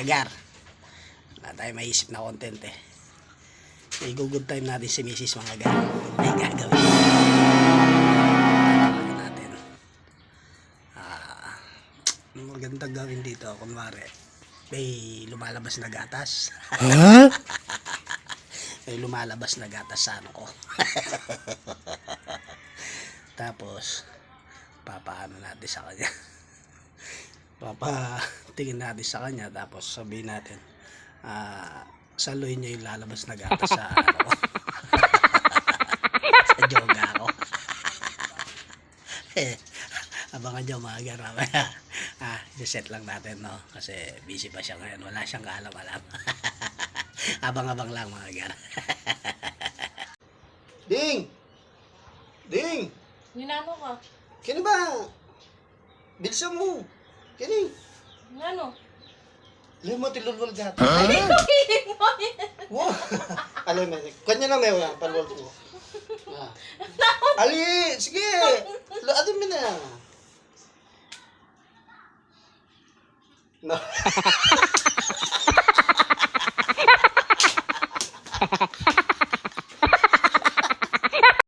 gar. Wala tayo maisip na content eh. I-good time natin si Mrs. mga gar. May gagawin. Natin. Magandang gawin dito. Kunwari, may lumalabas na gatas. Huh? May lumalabas na gatas sa ano ko. Tapos, papaano natin sa kanya. Papatingin natin sa kanya. Tapos sabihin natin, saluhin niya yung lalabas na gatas sa ano ko. Sa joga ko. Abangan nyo mga garamaya. Set lang natin, no? Kasi busy pa siya ngayon. Wala siyang kaalam-alam. Abang-abang lang mga gar. Ding! Ding! Ninano ka? Kini ba? Bilisan mo. Kini. Ano? Alam mo, tilulul gata. Hindi ko kilig mo yan. Wow. Alam mo, kanya na may wala. Palwal ko. Ali, sige. Laadin mo na. No.